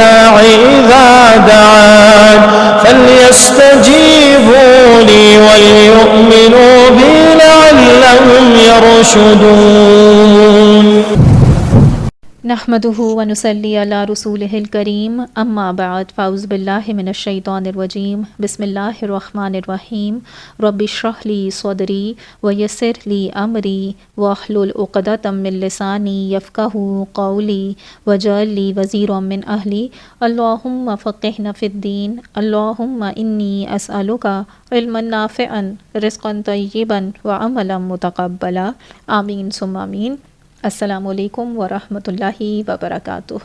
الداعي إذا دعان فليستجيبوا لي وليؤمنوا بي لعلهم يرشدون. نحمده ونصلي على رسوله الكريم اما بعد فاعوذ بالله من الشیطان الرجیم بسم اللہ الرحمن الرحیم رب اشرح لي صدری ويسر لي امری واحلل عقدۃ من لسانی یفقهوا قولی واجعل لي وزیرا من اہلی اللهم فقهنا في الدین اللهم انی اسألک علما نافعا رزقا طیبا وعملا متقبلا آمین ثم آمین. السلام علیکم ورحمۃ اللہ وبرکاتہ.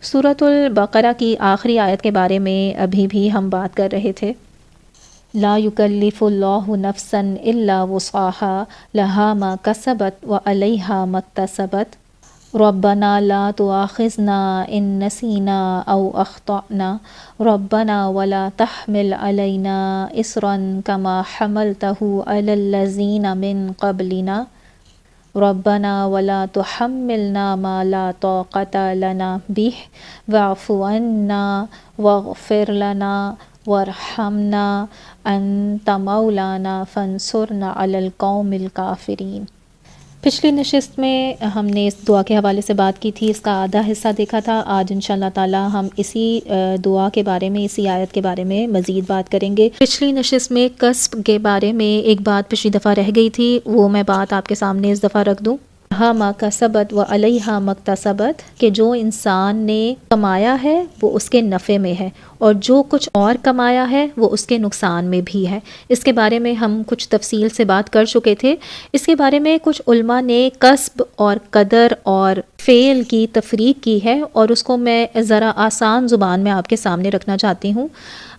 سورۃ البقرہ کی آخری آیت کے بارے میں ابھی بھی ہم بات کر رہے تھے. لا یکلف اللہ نفسا الا وسعها لها ما کسبت وعلیہا ما اکتسبت ربنا لا تؤاخذنا ان نسینا او اخطأنا ربنا ولا تحمل علینا اصرا كما حملته علی الذین من قبلنا ربنا ولا تحملنا ما لا طاقة لنا به واعف عنا واغفر لنا وارحمنا انت مولانا فانصرنا على القوم الكافرين. پچھلی نشست میں ہم نے اس دعا کے حوالے سے بات کی تھی، اس کا آدھا حصہ دیکھا تھا. آج انشاءاللہ تعالی ہم اسی دعا کے بارے میں، اسی آیت کے بارے میں مزید بات کریں گے. پچھلی نشست میں کسب کے بارے میں ایک بات پچھلی دفعہ رہ گئی تھی، وہ میں بات آپ کے سامنے اس دفعہ رکھ دوں. ہاں ما کسبت و علیہا مکتسبت، کہ جو انسان نے کمایا ہے وہ اس کے نفع میں ہے، اور جو کچھ اور کمایا ہے وہ اس کے نقصان میں بھی ہے. اس کے بارے میں ہم کچھ تفصیل سے بات کر چکے تھے. اس کے بارے میں کچھ علماء نے کسب اور قدر اور فعل کی تفریق کی ہے، اور اس کو میں ذرا آسان زبان میں آپ کے سامنے رکھنا چاہتی ہوں.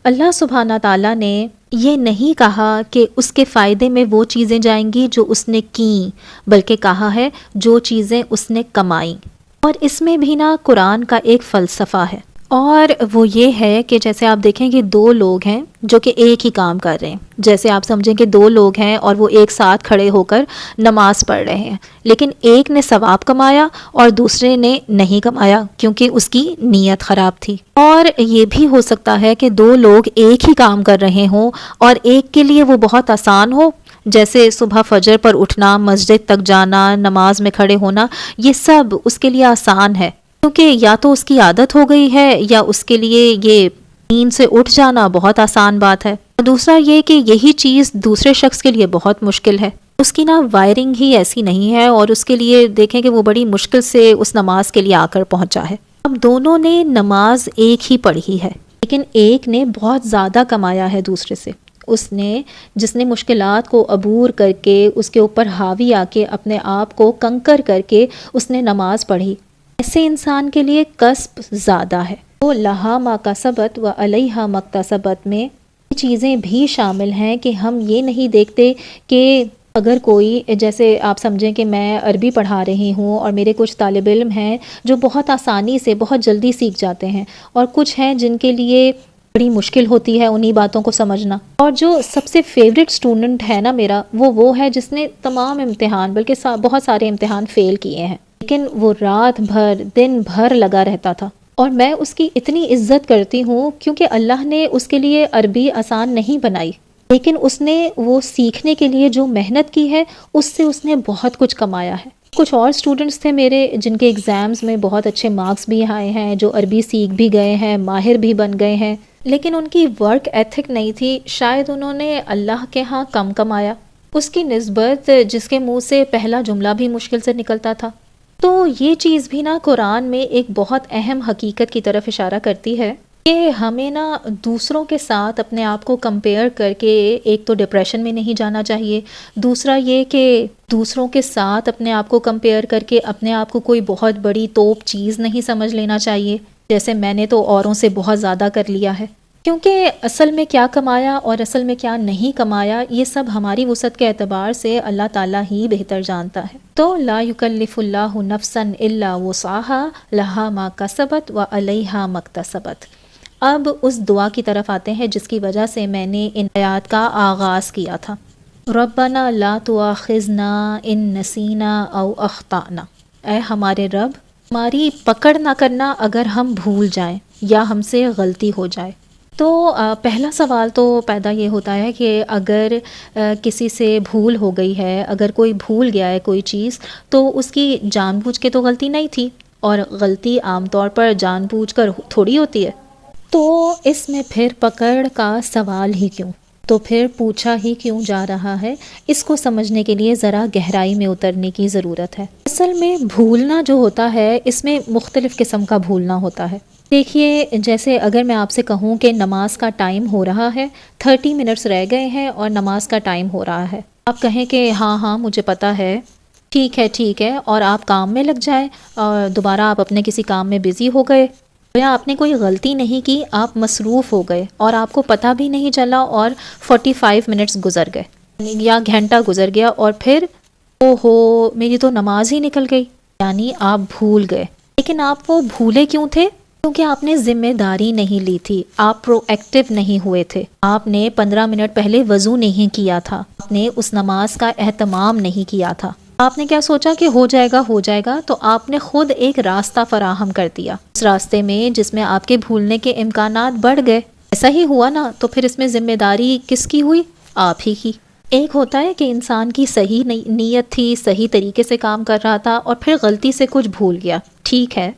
اللہ سبحانہ تعالیٰ نے یہ نہیں کہا کہ اس کے فائدے میں وہ چیزیں جائیں گی جو اس نے کیں، بلکہ کہا ہے جو چیزیں اس نے کمائیں. اور اس میں بھی نا قرآن کا ایک فلسفہ ہے، اور وہ یہ ہے کہ جیسے آپ دیکھیں کہ دو لوگ ہیں جو کہ ایک ہی کام کر رہے ہیں. جیسے آپ سمجھیں کہ دو لوگ ہیں اور وہ ایک ساتھ کھڑے ہو کر نماز پڑھ رہے ہیں، لیکن ایک نے ثواب کمایا اور دوسرے نے نہیں کمایا کیونکہ اس کی نیت خراب تھی. اور یہ بھی ہو سکتا ہے کہ دو لوگ ایک ہی کام کر رہے ہوں اور ایک کے لیے وہ بہت آسان ہو، جیسے صبح فجر پر اٹھنا، مسجد تک جانا، نماز میں کھڑے ہونا، یہ سب اس کے لیے آسان ہے کیونکہ یا تو اس کی عادت ہو گئی ہے یا اس کے لیے یہ نیند سے اٹھ جانا بہت آسان بات ہے. اور دوسرا یہ کہ یہی چیز دوسرے شخص کے لیے بہت مشکل ہے، اس کی نا وائرنگ ہی ایسی نہیں ہے، اور اس کے لیے دیکھیں کہ وہ بڑی مشکل سے اس نماز کے لیے آ کر پہنچا ہے. اب دونوں نے نماز ایک ہی پڑھی ہے، لیکن ایک نے بہت زیادہ کمایا ہے دوسرے سے. جس نے مشکلات کو عبور کر کے، اس کے اوپر حاوی آ کے، اپنے آپ کو کنکر کر کے اس نے نماز پڑھی، ایسے انسان کے لیے کسب زیادہ ہے. وہ لہا ما کسبت و علیہا مکتسبت میں یہ چیزیں بھی شامل ہیں کہ ہم یہ نہیں دیکھتے کہ اگر کوئی، جیسے آپ سمجھیں کہ میں عربی پڑھا رہی ہوں اور میرے کچھ طالب علم ہیں جو بہت آسانی سے بہت جلدی سیکھ جاتے ہیں، اور کچھ ہیں جن کے لیے بڑی مشکل ہوتی ہے انہی باتوں کو سمجھنا. اور جو سب سے فیوریٹ سٹوڈنٹ ہے نا میرا، وہ ہے جس نے تمام امتحان، بلکہ بہت سارے امتحان فیل کیے ہیں، لیکن وہ رات بھر دن بھر لگا رہتا تھا. اور میں اس کی اتنی عزت کرتی ہوں کیونکہ اللہ نے اس کے لیے عربی آسان نہیں بنائی، لیکن اس نے وہ سیکھنے کے لیے جو محنت کی ہے اس سے اس نے بہت کچھ کمایا ہے. کچھ اور اسٹوڈنٹس تھے میرے جن کے ایگزامز میں بہت اچھے مارکس بھی آئے ہیں، جو عربی سیکھ بھی گئے ہیں، ماہر بھی بن گئے ہیں، لیکن ان کی ورک ایتھک نہیں تھی. شاید انہوں نے اللہ کے ہاں کم کمایا اس کی نسبت جس کے منہ سے پہلا جملہ بھی مشکل سے نکلتا تھا. تو یہ چیز بھی نا قرآن میں ایک بہت اہم حقیقت کی طرف اشارہ کرتی ہے کہ ہمیں نا دوسروں کے ساتھ اپنے آپ کو کمپیئر کر کے ایک تو ڈپریشن میں نہیں جانا چاہیے، دوسرا یہ کہ دوسروں کے ساتھ اپنے آپ کو کمپیئر کر کے اپنے آپ کو کوئی بہت بڑی توپ چیز نہیں سمجھ لینا چاہیے، جیسے میں نے تو اوروں سے بہت زیادہ کر لیا ہے. کیونکہ اصل میں کیا کمایا اور اصل میں کیا نہیں کمایا یہ سب ہماری وسعت کے اعتبار سے اللہ تعالیٰ ہی بہتر جانتا ہے. تو لا یکلف اللہ نفسا الا وسعها لها ما کسبت وعلیہا ما اکتسبت. اب اس دعا کی طرف آتے ہیں جس کی وجہ سے میں نے ان آیات کا آغاز کیا تھا. ربنا لا تؤاخذنا ان نسینا او اخطأنا. اے ہمارے رب، ہماری پکڑ نہ کرنا اگر ہم بھول جائیں یا ہم سے غلطی ہو جائے۔ تو پہلا سوال تو پیدا یہ ہوتا ہے کہ اگر کسی سے بھول ہو گئی ہے، اگر کوئی بھول گیا ہے کوئی چیز، تو اس کی جان بوجھ کے تو غلطی نہیں تھی، اور غلطی عام طور پر جان بوجھ کر تھوڑی ہوتی ہے، تو اس میں پھر پکڑ کا سوال ہی کیوں؟ تو پھر پوچھا ہی کیوں جا رہا ہے؟ اس کو سمجھنے کے لیے ذرا گہرائی میں اترنے کی ضرورت ہے۔ اصل میں بھولنا جو ہوتا ہے، اس میں مختلف قسم کا بھولنا ہوتا ہے۔ دیکھیے، جیسے اگر میں آپ سے کہوں کہ نماز کا ٹائم ہو رہا ہے، 30 منٹس رہ گئے ہیں اور نماز کا ٹائم ہو رہا ہے، آپ کہیں کہ ہاں ہاں مجھے پتہ ہے، ٹھیک ہے، اور آپ کام میں لگ جائیں اور دوبارہ آپ اپنے کسی کام میں بزی ہو گئے، یا آپ نے کوئی غلطی نہیں کی، آپ مصروف ہو گئے اور آپ کو پتہ بھی نہیں چلا، اور 45 منٹس گزر گئے یا گھنٹہ گزر گیا، اور پھر اوہو میری تو نماز ہی نکل گئی، یعنی آپ بھول گئے۔ لیکن آپ وہ بھولے کیوں تھے؟ کیونکہ آپ نے ذمہ داری نہیں لی تھی، آپ پرو ایکٹیو نہیں ہوئے تھے، آپ نے 15 منٹ پہلے وضو نہیں کیا تھا، آپ نے اس نماز کا اہتمام نہیں کیا تھا، آپ نے کیا سوچا کہ ہو جائے گا، تو آپ نے خود ایک راستہ فراہم کر دیا اس راستے میں، جس میں آپ کے بھولنے کے امکانات بڑھ گئے۔ ایسا ہی ہوا نا؟ تو پھر اس میں ذمہ داری کس کی ہوئی؟ آپ ہی کی۔ ایک ہوتا ہے کہ انسان کی صحیح نیت تھی، صحیح طریقے سے کام کر رہا تھا، اور پھر غلطی سے کچھ بھول گیا، ٹھیک ہے،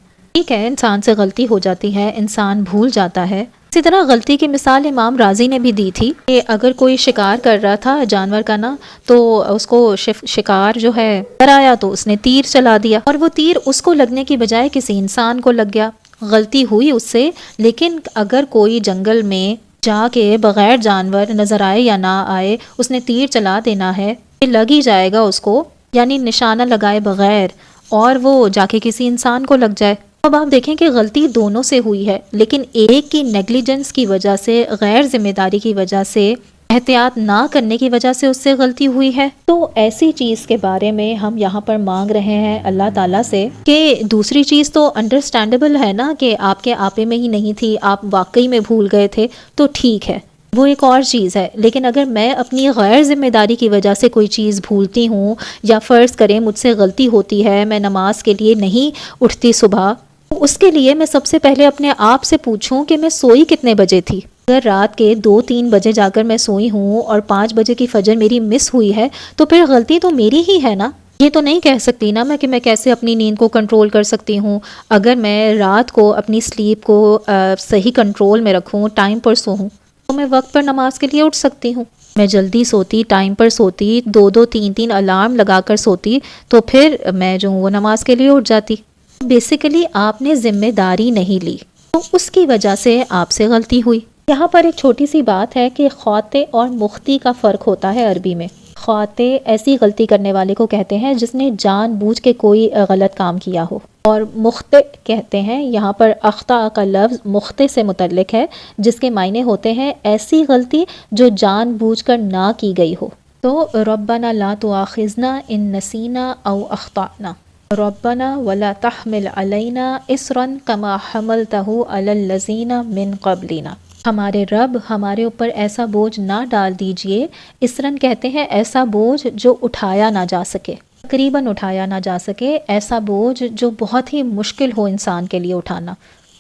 انسان سے غلطی ہو جاتی ہے، انسان بھول جاتا ہے۔ اسی طرح غلطی کی مثال امام راضی نے بھی دی تھی کہ اگر کوئی شکار کر رہا تھا جانور کا نا، تو اس کو شکار جو ہے ڈرایا تو اس نے تیر چلا دیا، اور وہ تیر اس کو لگنے کی بجائے کسی انسان کو لگ گیا، غلطی ہوئی اس سے۔ لیکن اگر کوئی جنگل میں جا کے بغیر جانور نظر آئے یا نہ آئے اس نے تیر چلا دینا ہے، لگ ہی جائے گا اس کو، یعنی نشانہ لگائے بغیر، اور وہ جا کے کسی انسان کو لگ جائے۔ اب آپ دیکھیں کہ غلطی دونوں سے ہوئی ہے، لیکن ایک کی نیگلیجنس کی وجہ سے، غیر ذمہ داری کی وجہ سے، احتیاط نہ کرنے کی وجہ سے اس سے غلطی ہوئی ہے۔ تو ایسی چیز کے بارے میں ہم یہاں پر مانگ رہے ہیں اللہ تعالیٰ سے کہ دوسری چیز تو انڈرسٹینڈیبل ہے نا، کہ آپ کے آپے میں ہی نہیں تھی، آپ واقعی میں بھول گئے تھے، تو ٹھیک ہے، وہ ایک اور چیز ہے۔ لیکن اگر میں اپنی غیر ذمہ داری کی وجہ سے کوئی چیز بھولتی ہوں، یا فرض کریں مجھ سے غلطی ہوتی ہے، میں نماز کے لیے نہیں اٹھتی صبح، اس کے لیے میں سب سے پہلے اپنے آپ سے پوچھوں کہ میں سوئی کتنے بجے تھی۔ اگر رات کے 2-3 بجے جا کر میں سوئی ہوں اور 5 بجے کی فجر میری مس ہوئی ہے، تو پھر غلطی تو میری ہی ہے نا۔ یہ تو نہیں کہہ سکتی نا میں کیسے اپنی نیند کو کنٹرول کر سکتی ہوں۔ اگر میں رات کو اپنی سلیپ کو صحیح کنٹرول میں رکھوں، ٹائم پر سوؤں، تو میں وقت پر نماز کے لیے اٹھ سکتی ہوں۔ میں جلدی سوتی، ٹائم پر سوتی، 2-3 الارم لگا کر سوتی، تو پھر میں جو وہ نماز کے لیے اٹھ جاتی۔ بیسیکلی آپ نے ذمہ داری نہیں لی، تو اس کی وجہ سے آپ سے غلطی ہوئی۔ یہاں پر ایک چھوٹی سی بات ہے کہ خاطئ اور مخطئ کا فرق ہوتا ہے عربی میں۔ خاطئ ایسی غلطی کرنے والے کو کہتے ہیں جس نے جان بوجھ کے کوئی غلط کام کیا ہو، اور مخطئ کہتے ہیں، یہاں پر اخطاء کا لفظ مخطئ سے متعلق ہے، جس کے معنی ہوتے ہیں ایسی غلطی جو جان بوجھ کر نہ کی گئی ہو۔ تو ربنا لا تؤاخذنا ان نسینا او اخطأنا، ربنا ولا تحمل علینا اصرا کما حملتہ علی الذین من قبلنا، ہمارے رب ہمارے اوپر ایسا بوجھ نہ ڈال دیجئے۔ اسرن کہتے ہیں ایسا بوجھ جو اٹھایا نہ جا سکے، تقریباً اٹھایا نہ جا سکے، ایسا بوجھ جو بہت ہی مشکل ہو انسان کے لیے اٹھانا،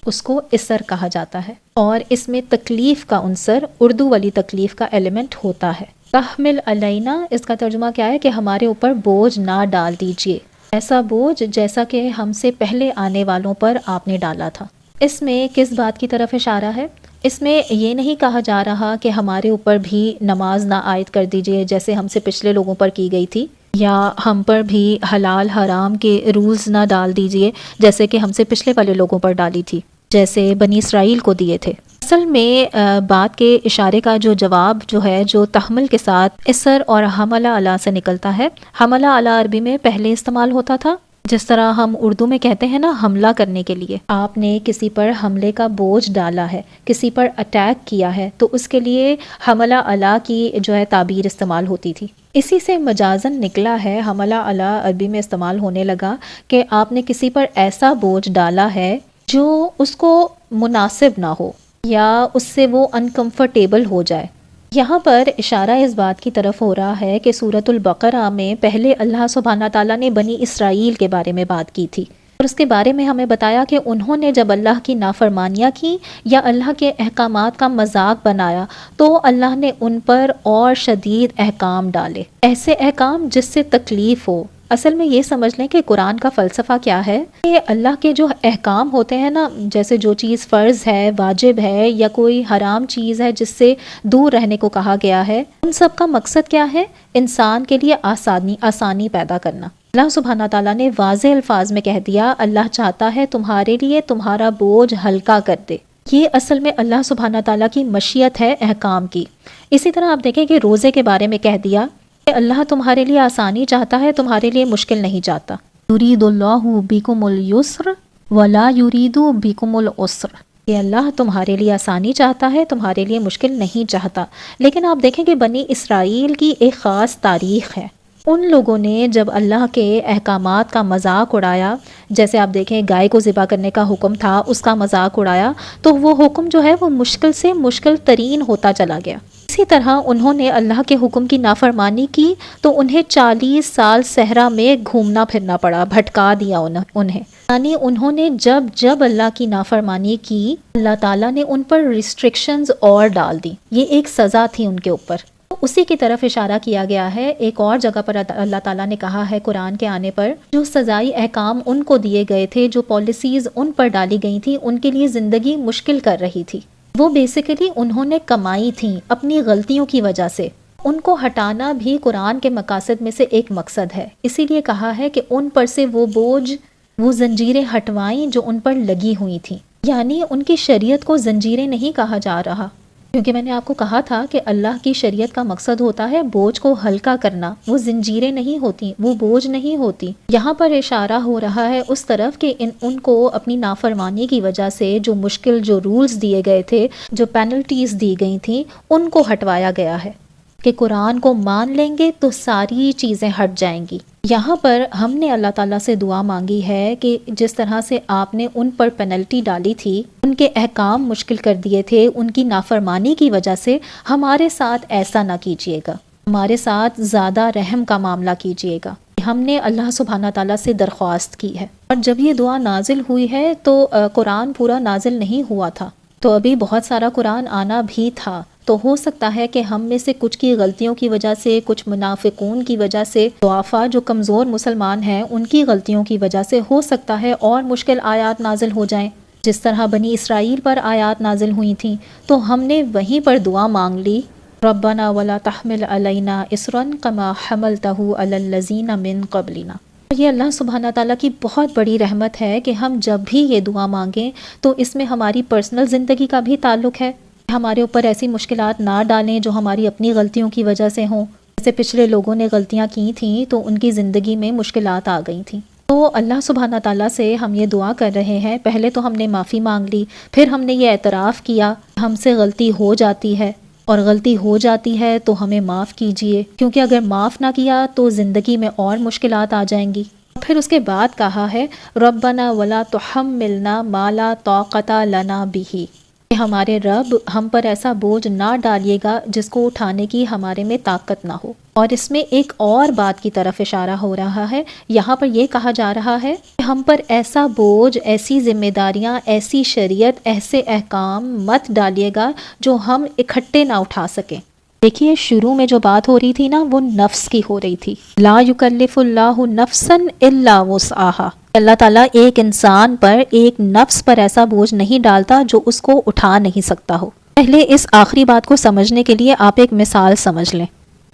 اس کو اسر کہا جاتا ہے۔ اور اس میں تکلیف کا عنصر، اردو والی تکلیف کا ایلیمنٹ ہوتا ہے۔ تحمل علینا، اس کا ترجمہ کیا ہے کہ ہمارے اوپر بوجھ نہ ڈال دیجئے، ایسا بوجھ جیسا کہ ہم سے پہلے آنے والوں پر آپ نے ڈالا تھا۔ اس میں کس بات کی طرف اشارہ ہے؟ اس میں یہ نہیں کہا جا رہا کہ ہمارے اوپر بھی نماز نہ عائد کر دیجئے جیسے ہم سے پچھلے لوگوں پر کی گئی تھی، یا ہم پر بھی حلال حرام کے رولز نہ ڈال دیجئے جیسے کہ ہم سے پچھلے والے لوگوں پر ڈالی تھی، جیسے بنی اسرائیل کو دیے تھے۔ اصل میں بات کے اشارے کا جو جواب جو ہے، جو تحمل کے ساتھ اسر اور حملہ علی سے نکلتا ہے۔ حملہ علی عربی میں پہلے استعمال ہوتا تھا، جس طرح ہم اردو میں کہتے ہیں نا حملہ کرنے کے لیے، آپ نے کسی پر حملے کا بوجھ ڈالا ہے، کسی پر اٹیک کیا ہے، تو اس کے لیے حملہ علی کی جو ہے تعبیر استعمال ہوتی تھی۔ اسی سے مجازن نکلا ہے، حملہ علی عربی میں استعمال ہونے لگا کہ آپ نے کسی پر ایسا بوجھ ڈالا ہے جو اس کو مناسب نہ ہو، یا اس سے وہ انکمفرٹیبل ہو جائے۔ یہاں پر اشارہ اس بات کی طرف ہو رہا ہے کہ سورۃ البقرہ میں پہلے اللہ سبحانہ تعالیٰ نے بنی اسرائیل کے بارے میں بات کی تھی، اور اس کے بارے میں ہمیں بتایا کہ انہوں نے جب اللہ کی نافرمانیاں کی یا اللہ کے احکامات کا مذاق بنایا تو اللہ نے ان پر اور شدید احکام ڈالے، ایسے احکام جس سے تکلیف ہو۔ اصل میں یہ سمجھ لیں کہ قرآن کا فلسفہ کیا ہے کہ اللہ کے جو احکام ہوتے ہیں نا، جیسے جو چیز فرض ہے، واجب ہے، یا کوئی حرام چیز ہے جس سے دور رہنے کو کہا گیا ہے، ان سب کا مقصد کیا ہے؟ انسان کے لیے آسانی پیدا کرنا۔ اللہ سبحانہ تعالیٰ نے واضح الفاظ میں کہہ دیا، اللہ چاہتا ہے تمہارے لیے تمہارا بوجھ ہلکا کر دے۔ یہ اصل میں اللہ سبحانہ تعالیٰ کی مشیت ہے احکام کی۔ اسی طرح آپ دیکھیں کہ روزے کے بارے میں کہہ دیا کہ اللہ تمہارے لیے آسانی چاہتا ہے، تمہارے لیے مشکل نہیں چاہتا۔ یرید اللہ بکم اليسر ولا یرید بکم العسر، کہ اللہ تمہارے لیے آسانی چاہتا ہے، تمہارے لیے مشکل نہیں چاہتا۔ لیکن آپ دیکھیں کہ بنی اسرائیل کی ایک خاص تاریخ ہے۔ ان لوگوں نے جب اللہ کے احکامات کا مذاق اڑایا، جیسے آپ دیکھیں گائے کو ذبح کرنے کا حکم تھا، اس کا مذاق اڑایا تو وہ حکم جو ہے وہ مشکل سے مشکل ترین ہوتا چلا گیا۔ اسی طرح انہوں نے اللہ کے حکم کی نافرمانی کی تو انہیں 40 سال صحرا میں گھومنا پھرنا پڑا، بھٹکا دیا انہیں۔ یعنی انہوں نے جب اللہ کی نافرمانی کی، اللہ تعالیٰ نے ان پر ریسٹرکشنز اور ڈال دی، یہ ایک سزا تھی ان کے اوپر۔ اسی کی طرف اشارہ کیا گیا ہے ایک اور جگہ پر، اللہ تعالیٰ نے کہا ہے قرآن کے آنے پر، جو سزائی احکام ان کو دیے گئے تھے، جو پالیسیز ان پر ڈالی گئی تھی، ان کے لیے زندگی مشکل کر رہی تھی، وہ بیسیکلی انہوں نے کمائی تھیں اپنی غلطیوں کی وجہ سے۔ ان کو ہٹانا بھی قرآن کے مقاصد میں سے ایک مقصد ہے، اسی لیے کہا ہے کہ ان پر سے وہ بوجھ، وہ زنجیریں ہٹوائیں جو ان پر لگی ہوئی تھیں۔ یعنی ان کی شریعت کو زنجیریں نہیں کہا جا رہا، کیونکہ میں نے آپ کو کہا تھا کہ اللہ کی شریعت کا مقصد ہوتا ہے بوجھ کو ہلکا کرنا، وہ زنجیریں نہیں ہوتی، وہ بوجھ نہیں ہوتی۔ یہاں پر اشارہ ہو رہا ہے اس طرف کہ ان کو اپنی نافرمانی کی وجہ سے جو مشکل، جو رولز دیے گئے تھے، جو پینلٹیز دی گئی تھیں، ان کو ہٹوایا گیا ہے کہ قرآن کو مان لیں گے تو ساری چیزیں ہٹ جائیں گی۔ یہاں پر ہم نے اللہ تعالیٰ سے دعا مانگی ہے کہ جس طرح سے آپ نے ان پر پینلٹی ڈالی تھی، ان کے احکام مشکل کر دیے تھے ان کی نافرمانی کی وجہ سے، ہمارے ساتھ ایسا نہ کیجیے گا، ہمارے ساتھ زیادہ رحم کا معاملہ کیجیے گا۔ ہم نے اللہ سبحانہ تعالیٰ سے درخواست کی ہے، اور جب یہ دعا نازل ہوئی ہے تو قرآن پورا نازل نہیں ہوا تھا، تو ابھی بہت سارا قرآن آنا بھی تھا۔ تو ہو سکتا ہے کہ ہم میں سے کچھ کی غلطیوں کی وجہ سے، کچھ منافقون کی وجہ سے، ضعفاء جو کمزور مسلمان ہیں ان کی غلطیوں کی وجہ سے ہو سکتا ہے اور مشکل آیات نازل ہو جائیں، جس طرح بنی اسرائیل پر آیات نازل ہوئی تھیں۔ تو ہم نے وہیں پر دعا مانگ لی، ربنا ولا تحمل علینا اصرا کما حملتہ علی الذین من قبلنا۔ یہ اللہ سبحانہ تعالیٰ کی بہت بڑی رحمت ہے کہ ہم جب بھی یہ دعا مانگیں تو اس میں ہماری پرسنل زندگی کا بھی تعلق ہے، ہمارے اوپر ایسی مشکلات نہ ڈالیں جو ہماری اپنی غلطیوں کی وجہ سے ہوں۔ جیسے پچھلے لوگوں نے غلطیاں کی تھیں تو ان کی زندگی میں مشکلات آ گئی تھیں۔ تو اللہ سبحانہ تعالیٰ سے ہم یہ دعا کر رہے ہیں، پہلے تو ہم نے معافی مانگ لی، پھر ہم نے یہ اعتراف کیا ہم سے غلطی ہو جاتی ہے، اور غلطی ہو جاتی ہے تو ہمیں معاف کیجیے، کیونکہ اگر معاف نہ کیا تو زندگی میں اور مشکلات آ جائیں گی۔ پھر اس کے بعد کہا ہے ربنا ولا تحملنا ما لا طاقت لنا بہ، کہ ہمارے رب ہم پر ایسا بوجھ نہ ڈالیے گا جس کو اٹھانے کی ہمارے میں طاقت نہ ہو۔ اور اس میں ایک اور بات کی طرف اشارہ ہو رہا ہے، یہاں پر یہ کہا جا رہا ہے کہ ہم پر ایسا بوجھ، ایسی ذمہ داریاں، ایسی شریعت، ایسے احکام مت ڈالیے گا جو ہم اکٹھے نہ اٹھا سکیں۔ دیکھیے شروع میں جو بات ہو رہی تھی نا، وہ نفس کی ہو رہی تھی، لا یکلف اللہ نفسا الا وسعہا، اللہ تعالیٰ ایک انسان پر، ایک نفس پر ایسا بوجھ نہیں ڈالتا جو اس کو اٹھا نہیں سکتا ہو۔ پہلے اس آخری بات کو سمجھنے کے لیے آپ ایک مثال سمجھ لیں۔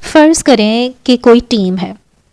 فرض کریں کہ کوئی ٹیم ہے،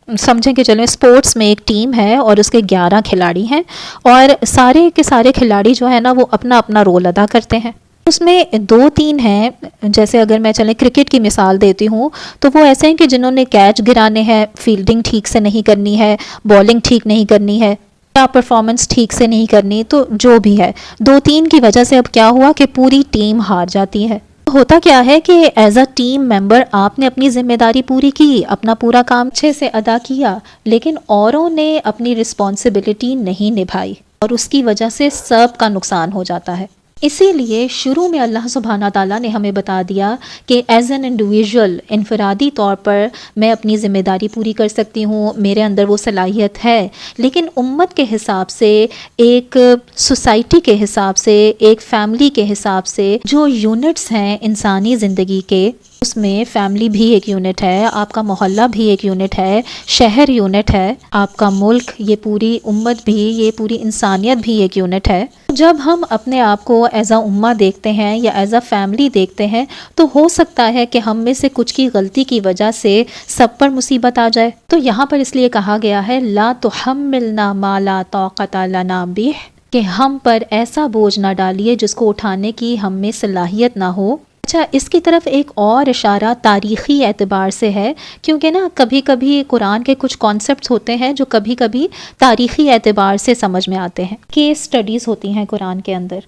سمجھیں کہ چلیں اسپورٹس میں ایک ٹیم ہے اور اس کے 11 کھلاڑی ہیں، اور سارے کے سارے کھلاڑی جو ہے نا وہ اپنا اپنا رول ادا کرتے ہیں۔ اس میں 2-3 ہیں، جیسے اگر میں چلیں کرکٹ کی مثال دیتی ہوں تو وہ ایسے ہیں کہ جنہوں نے کیچ گرانے ہیں، فیلڈنگ ٹھیک سے نہیں کرنی ہے، بالنگ ٹھیک نہیں کرنی ہے، یا پرفارمنس ٹھیک سے نہیں کرنی، تو جو بھی ہے 2-3 کی وجہ سے اب کیا ہوا کہ پوری ٹیم ہار جاتی ہے۔ ہوتا کیا ہے کہ ایز اے ٹیم ممبر آپ نے اپنی ذمہ داری پوری کی، اپنا پورا کام اچھے سے ادا کیا، لیکن اوروں نے اپنی رسپانسبلٹی نہیں نبھائی، اور اس کی وجہ سے سب کا نقصان ہو جاتا ہے۔ اسی لیے شروع میں اللہ سبحانہ تعالیٰ نے ہمیں بتا دیا کہ ایز این انڈیویژول، انفرادی طور پر میں اپنی ذمہ داری پوری کر سکتی ہوں، میرے اندر وہ صلاحیت ہے، لیکن امت کے حساب سے، ایک سوسائٹی کے حساب سے، ایک فیملی کے حساب سے، جو یونٹس ہیں انسانی زندگی کے، اس میں فیملی بھی ایک یونٹ ہے، آپ کا محلہ بھی ایک یونٹ ہے، شہر یونٹ ہے، آپ کا ملک، یہ پوری امت بھی، یہ پوری انسانیت بھی ایک یونٹ ہے۔ جب ہم اپنے آپ کو ایز اے امہ دیکھتے ہیں یا ایز اے فیملی دیکھتے ہیں تو ہو سکتا ہے کہ ہم میں سے کچھ کی غلطی کی وجہ سے سب پر مصیبت آ جائے۔ تو یہاں پر اس لیے کہا گیا ہے لا تحملنا ما لا طاقت لنا بہ، کہ ہم پر ایسا بوجھ نہ ڈالیے جس کو اٹھانے کی ہم میں صلاحیت نہ ہو۔ اچھا، اس کی طرف ایک اور اشارہ تاریخی اعتبار سے ہے، کیونکہ نا کبھی کبھی قرآن کے کچھ کانسیپٹس ہوتے ہیں جو کبھی کبھی تاریخی اعتبار سے سمجھ میں آتے ہیں۔ کیس سٹڈیز ہوتی ہیں قرآن کے اندر۔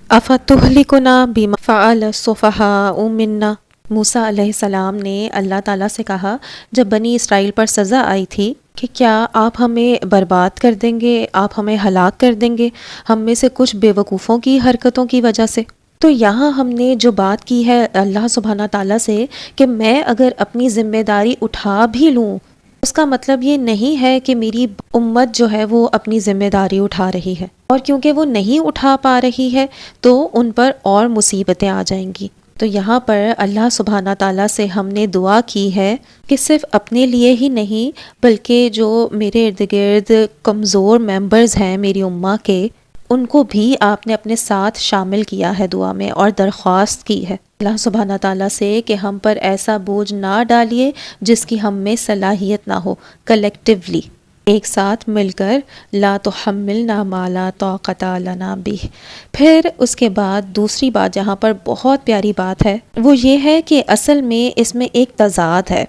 افتہلکنا بما فعل السفہاء منا، موسیٰ علیہ السلام نے اللہ تعالیٰ سے کہا جب بنی اسرائیل پر سزا آئی تھی کہ کیا آپ ہمیں برباد کر دیں گے، آپ ہمیں ہلاک کر دیں گے ہم میں سے کچھ بے وقوفوں کی حرکتوں کی وجہ سے۔ تو یہاں ہم نے جو بات کی ہے اللہ سبحانہ تعالیٰ سے کہ میں اگر اپنی ذمہ داری اٹھا بھی لوں، اس کا مطلب یہ نہیں ہے کہ میری امت جو ہے وہ اپنی ذمہ داری اٹھا رہی ہے، اور کیونکہ وہ نہیں اٹھا پا رہی ہے تو ان پر اور مصیبتیں آ جائیں گی۔ تو یہاں پر اللہ سبحانہ تعالیٰ سے ہم نے دعا کی ہے کہ صرف اپنے لیے ہی نہیں بلکہ جو میرے ارد گرد کمزور ممبرز ہیں میری امہ کے، ان کو بھی آپ نے اپنے ساتھ شامل کیا ہے دعا میں، اور درخواست کی ہے اللہ سبحانہ تعالیٰ سے کہ ہم پر ایسا بوجھ نہ ڈالیے جس کی ہم میں صلاحیت نہ ہو، کلیکٹیولی ایک ساتھ مل کر لا تحملنا ما لا طاقت لنا بہ۔ پھر اس کے بعد دوسری بات جہاں پر بہت پیاری بات ہے وہ یہ ہے کہ اصل میں اس میں ایک تضاد ہے،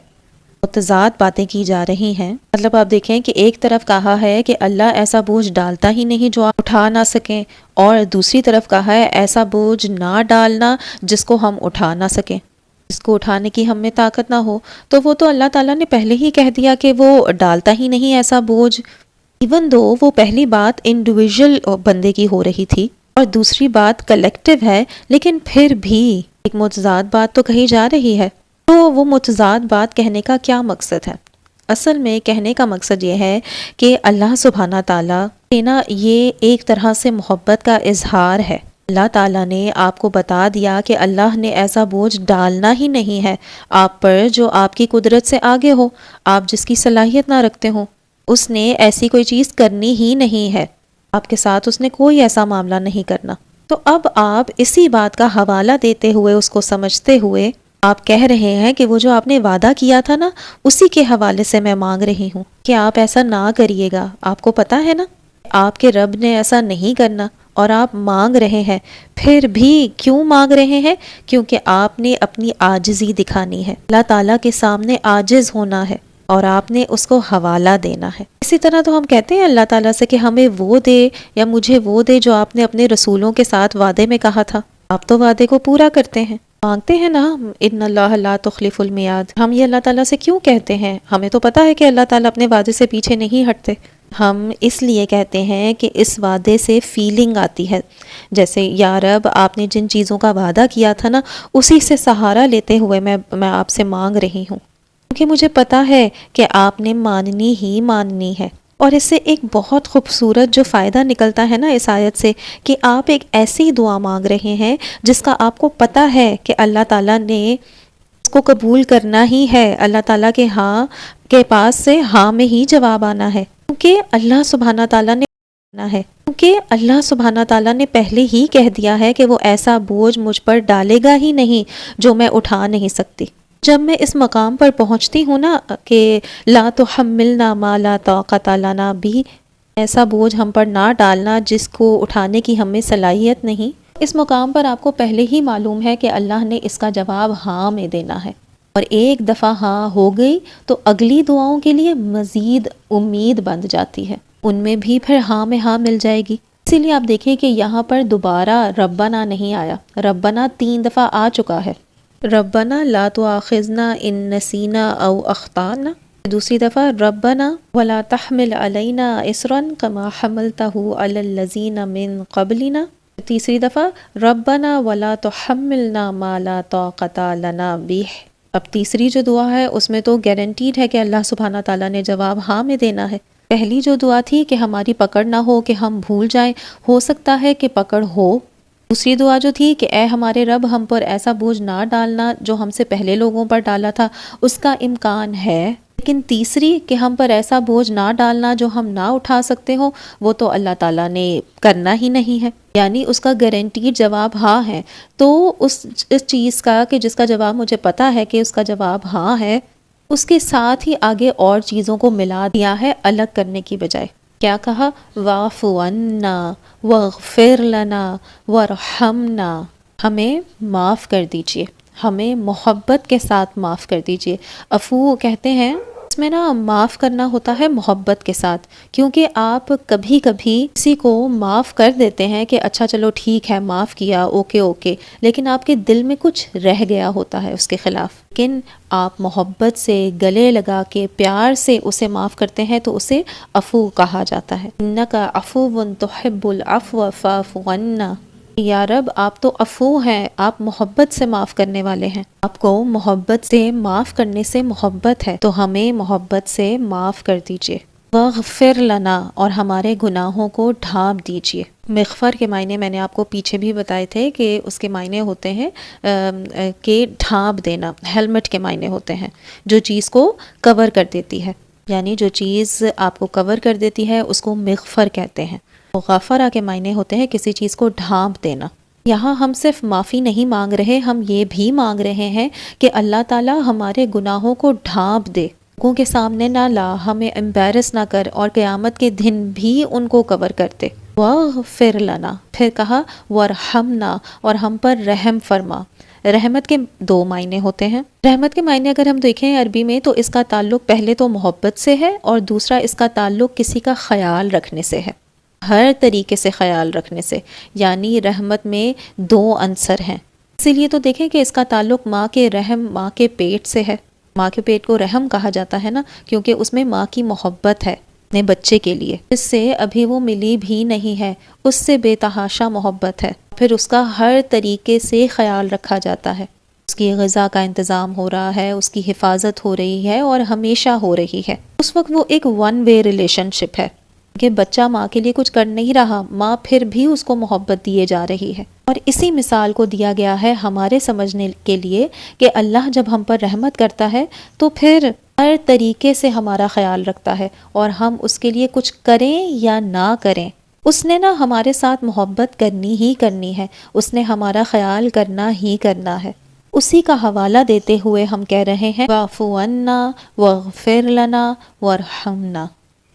متضاد باتیں کی جا رہی ہیں۔ مطلب آپ دیکھیں کہ ایک طرف کہا ہے کہ اللہ ایسا بوجھ ڈالتا ہی نہیں جو آپ اٹھا نہ سکیں، اور دوسری طرف کہا ہے ایسا بوجھ نہ ڈالنا جس کو ہم اٹھا نہ سکیں، جس کو اٹھانے کی ہم میں طاقت نہ ہو۔ تو وہ تو اللہ تعالیٰ نے پہلے ہی کہہ دیا کہ وہ ڈالتا ہی نہیں ایسا بوجھ، ایون دو وہ پہلی بات انڈیویژل بندے کی ہو رہی تھی اور دوسری بات کلیکٹیو ہے، لیکن پھر بھی ایک متضاد بات تو کہی جا رہی ہے۔ تو وہ متضاد بات کہنے کا کیا مقصد ہے؟ اصل میں کہنے کا مقصد یہ ہے کہ اللہ سبحانہ تعالیٰ کے نا یہ ایک طرح سے محبت کا اظہار ہے۔ اللہ تعالیٰ نے آپ کو بتا دیا کہ اللہ نے ایسا بوجھ ڈالنا ہی نہیں ہے آپ پر جو آپ کی قدرت سے آگے ہو، آپ جس کی صلاحیت نہ رکھتے ہوں۔ اس نے ایسی کوئی چیز کرنی ہی نہیں ہے، آپ کے ساتھ اس نے کوئی ایسا معاملہ نہیں کرنا۔ تو اب آپ اسی بات کا حوالہ دیتے ہوئے، اس کو سمجھتے ہوئے آپ کہہ رہے ہیں کہ وہ جو آپ نے وعدہ کیا تھا نا اسی کے حوالے سے میں مانگ رہی ہوں کہ آپ ایسا نہ کریے گا۔ آپ کو پتا ہے نا آپ کے رب نے ایسا نہیں کرنا، اور آپ مانگ رہے ہیں۔ پھر بھی کیوں مانگ رہے ہیں؟ کیونکہ آپ نے اپنی عاجزی دکھانی ہے، اللہ تعالیٰ کے سامنے عاجز ہونا ہے اور آپ نے اس کو حوالہ دینا ہے۔ اسی طرح تو ہم کہتے ہیں اللہ تعالیٰ سے کہ ہمیں وہ دے یا مجھے وہ دے جو آپ نے اپنے رسولوں کے ساتھ وعدے میں کہا تھا۔ آپ تو وعدے کو پورا کرتے ہیں، مانگتے ہیں نا ان اللہ لا تخلف المیعاد۔ ہم یہ اللہ تعالیٰ سے کیوں کہتے ہیں؟ ہمیں تو پتا ہے کہ اللہ تعالیٰ اپنے وعدے سے پیچھے نہیں ہٹتے۔ ہم اس لیے کہتے ہیں کہ اس وعدے سے فیلنگ آتی ہے، جیسے یا رب آپ نے جن چیزوں کا وعدہ کیا تھا نا اسی سے سہارا لیتے ہوئے میں آپ سے مانگ رہی ہوں، کیونکہ مجھے پتا ہے کہ آپ نے ماننی ہی ماننی ہے۔ اور اس سے ایک بہت خوبصورت جو فائدہ نکلتا ہے نا اس آیت سے، کہ آپ ایک ایسی دعا مانگ رہے ہیں جس کا آپ کو پتہ ہے کہ اللہ تعالیٰ نے اس کو قبول کرنا ہی ہے، اللہ تعالیٰ کے ہاں کے پاس سے ہاں میں ہی جواب آنا ہے، کیونکہ اللہ سبحانہ تعالیٰ نے پہلے ہی کہہ دیا ہے کہ وہ ایسا بوجھ مجھ پر ڈالے گا ہی نہیں جو میں اٹھا نہیں سکتی۔ جب میں اس مقام پر پہنچتی ہوں نا کہ لا تحملنا ما لا طاقت لنا بہ، ایسا بوجھ ہم پر نہ ڈالنا جس کو اٹھانے کی ہمیں صلاحیت نہیں، اس مقام پر آپ کو پہلے ہی معلوم ہے کہ اللہ نے اس کا جواب ہاں میں دینا ہے، اور ایک دفعہ ہاں ہو گئی تو اگلی دعاؤں کے لیے مزید امید بند جاتی ہے، ان میں بھی پھر ہاں میں ہاں مل جائے گی۔ اسی لیے آپ دیکھیں کہ یہاں پر دوبارہ ربنا نہیں آیا، ربنا 3 دفعہ آ چکا ہے، ربنا لا تؤاخذنا ان نسینا او اخطانا، دوسری دفعہ ربنا ولا تحمل علینا اصرا کما حملتہ علی الذین من قبلنا، تیسری دفعہ ربنا ولا تحملنا ما لا طاقت لنا بہ۔ اب تیسری جو دعا ہے اس میں تو گارنٹیڈ ہے کہ اللہ سبحانہ تعالیٰ نے جواب ہاں میں دینا ہے۔ پہلی جو دعا تھی کہ ہماری پکڑ نہ ہو، کہ ہم بھول جائیں، ہو سکتا ہے کہ پکڑ ہو۔ دوسری دعا جو تھی کہ اے ہمارے رب ہم پر ایسا بوجھ نہ ڈالنا جو ہم سے پہلے لوگوں پر ڈالا تھا، اس کا امکان ہے۔ لیکن تیسری کہ ہم پر ایسا بوجھ نہ ڈالنا جو ہم نہ اٹھا سکتے ہو، وہ تو اللہ تعالیٰ نے کرنا ہی نہیں ہے، یعنی اس کا گارنٹیڈ جواب ہاں ہے۔ تو اس چیز کا کہ جس کا جواب مجھے پتا ہے کہ اس کا جواب ہاں ہے، اس کے ساتھ ہی آگے اور چیزوں کو ملا دیا ہے الگ کرنے کی بجائے۔ کیا کہا؟ واعف عنا واغفر لنا وارحمنا، ہمیں معاف کر دیجئے، ہمیں محبت کے ساتھ معاف کر دیجئے۔ عفو کہتے ہیں اس میں نا معاف کرنا ہوتا ہے محبت کے ساتھ، کیونکہ آپ کبھی کبھی کسی کو معاف کر دیتے ہیں کہ اچھا چلو ٹھیک ہے معاف کیا، اوکے، لیکن آپ کے دل میں کچھ رہ گیا ہوتا ہے اس کے خلاف، لیکن آپ محبت سے گلے لگا کے پیار سے اسے معاف کرتے ہیں تو اسے عفو کہا جاتا ہے۔ انک عفو تحب العفو فاعف عنا، یا رب آپ تو عفو ہیں، آپ محبت سے معاف کرنے والے ہیں، آپ کو محبت سے معاف کرنے سے محبت ہے، تو ہمیں محبت سے معاف کر دیجئے۔ واغفر لنا، اور ہمارے گناہوں کو ڈھانپ دیجئے۔ مغفر کے معنی میں نے آپ کو پیچھے بھی بتائے تھے کہ اس کے معنی ہوتے ہیں کہ ڈھانپ دینا، ہیلمٹ کے معنی ہوتے ہیں، جو چیز کو کور کر دیتی ہے، یعنی جو چیز آپ کو کور کر دیتی ہے اس کو مغفر کہتے ہیں۔ غفرہ کے معنی ہوتے ہیں کسی چیز کو ڈھانپ دینا۔ یہاں ہم صرف معافی نہیں مانگ رہے، ہم یہ بھی مانگ رہے ہیں کہ اللہ تعالیٰ ہمارے گناہوں کو ڈھانپ دے، لوگوں کے سامنے نہ لا، ہمیں امبیرس نہ کر، اور قیامت کے دن بھی ان کو کور کرتے۔ واغفر لنا، پھر کہا وارحمنا، اور ہم پر رحم فرما۔ رحمت کے دو معنی ہوتے ہیں۔ رحمت کے معنی اگر ہم دیکھیں عربی میں تو اس کا تعلق پہلے تو محبت سے ہے، اور دوسرا اس کا تعلق کسی کا خیال رکھنے سے ہے، ہر طریقے سے خیال رکھنے سے، یعنی رحمت میں دو عنصر ہیں۔ اسی لیے تو دیکھیں کہ اس کا تعلق ماں کے رحم، ماں کے پیٹ سے ہے۔ ماں کے پیٹ کو رحم کہا جاتا ہے نا، کیونکہ اس میں ماں کی محبت ہے اپنے بچے کے لیے، جس سے ابھی وہ ملی بھی نہیں ہے، اس سے بے تحاشا محبت ہے، پھر اس کا ہر طریقے سے خیال رکھا جاتا ہے، اس کی غذا کا انتظام ہو رہا ہے، اس کی حفاظت ہو رہی ہے اور ہمیشہ ہو رہی ہے۔ اس وقت وہ ایک ون وے ریلیشن شپ ہے کہ بچہ ماں کے لیے کچھ کر نہیں رہا، ماں پھر بھی اس کو محبت دیے جا رہی ہے۔ اور اسی مثال کو دیا گیا ہے ہمارے سمجھنے کے لیے کہ اللہ جب ہم پر رحمت کرتا ہے تو پھر ہر طریقے سے ہمارا خیال رکھتا ہے، اور ہم اس کے لیے کچھ کریں یا نہ کریں، اس نے نا ہمارے ساتھ محبت کرنی ہی کرنی ہے، اس نے ہمارا خیال کرنا ہی کرنا ہے۔ اسی کا حوالہ دیتے ہوئے ہم کہہ رہے ہیں واعف عنا واغفر لنا وارحمنا۔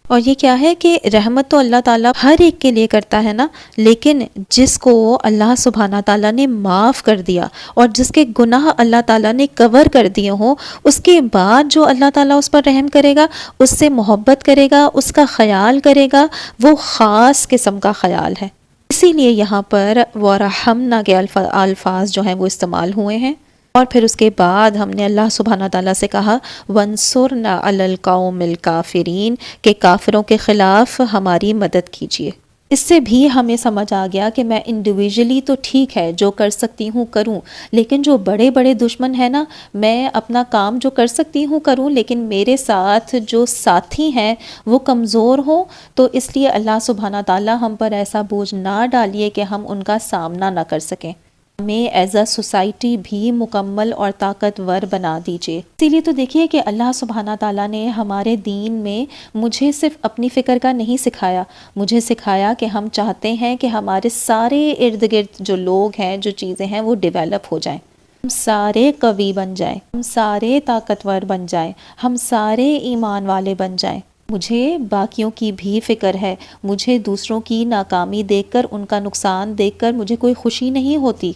اور یہ کیا ہے کہ رحمت تو اللہ تعالیٰ ہر ایک کے لیے کرتا ہے نا، لیکن جس کو اللہ سبحانہ تعالیٰ نے معاف کر دیا اور جس کے گناہ اللہ تعالیٰ نے کور کر دیے ہوں، اس کے بعد جو اللہ تعالیٰ اس پر رحم کرے گا، اس سے محبت کرے گا، اس کا خیال کرے گا، وہ خاص قسم کا خیال ہے۔ اسی لیے یہاں پر وَرَحَمْنَا کے الفاظ جو ہیں وہ استعمال ہوئے ہیں۔ اور پھر اس کے بعد ہم نے اللہ سبحانہ تعالیٰ سے کہا وَانصُرْنَا عَلَى الْقَوْمِ الْكَافِرِينَ، کہ کافروں کے خلاف ہماری مدد کیجیے۔ اس سے بھی ہمیں سمجھ آ گیا کہ میں انڈیویجولی تو ٹھیک ہے جو کر سکتی ہوں کروں، لیکن جو بڑے بڑے دشمن ہیں نا، میں اپنا کام جو کر سکتی ہوں کروں، لیکن میرے ساتھ جو ساتھی ہیں وہ کمزور ہوں، تو اس لیے اللہ سبحانہ تعالیٰ ہم پر ایسا بوجھ نہ ڈالیے کہ ہم ان کا سامنا نہ کر سکیں، ہمیں ایز اے سوسائٹی بھی مکمل اور طاقتور بنا دیجیے۔ اسی لیے تو دیکھیے کہ اللہ سبحانہ تعالیٰ نے ہمارے دین میں مجھے صرف اپنی فکر کا نہیں سکھایا، مجھے سکھایا کہ ہم چاہتے ہیں کہ ہمارے سارے ارد گرد جو لوگ ہیں، جو چیزیں ہیں، وہ ڈیولپ ہو جائیں، ہم سارے قوی بن جائیں، ہم سارے طاقتور بن جائیں، ہم سارے ایمان والے بن جائیں۔ مجھے باقیوں کی بھی فکر ہے، مجھے دوسروں کی ناکامی دیکھ کر، ان کا نقصان دیکھ کر مجھے کوئی خوشی نہیں ہوتی،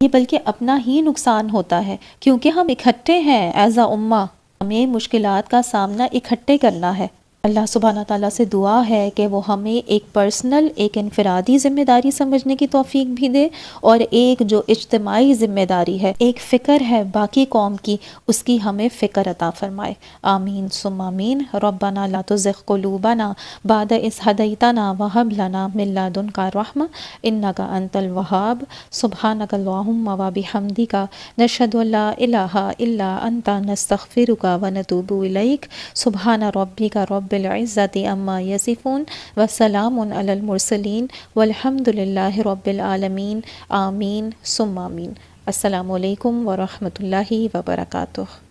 یہ بلکہ اپنا ہی نقصان ہوتا ہے، کیونکہ ہم اکٹھے ہیں ایز اے امہ، ہمیں مشکلات کا سامنا اکٹھے کرنا ہے۔ اللہ سبحانہ تعالیٰ سے دعا ہے کہ وہ ہمیں ایک پرسنل، ایک انفرادی ذمہ داری سمجھنے کی توفیق بھی دے، اور ایک جو اجتماعی ذمہ داری ہے، ایک فکر ہے باقی قوم کی، اس کی ہمیں فکر عطا فرمائے۔ آمین ثم آمین۔ ربنا لا تزغ قلوبنا بعد اذ ہدیتنا وہب لنا من لدنک رحمۃ انک انت الوہاب۔ سبحانک اللہم وبحمدک نشہد ان لا الہ الا انت نستغفرک ونتوب الیک۔ سبحان ربک رب العزۃ عما یصفون وسلام علی المرسلین والحمد للہ رب العالمین۔ آمین ثم آمین۔ السلام علیکم ورحمۃ اللہ وبرکاتہ۔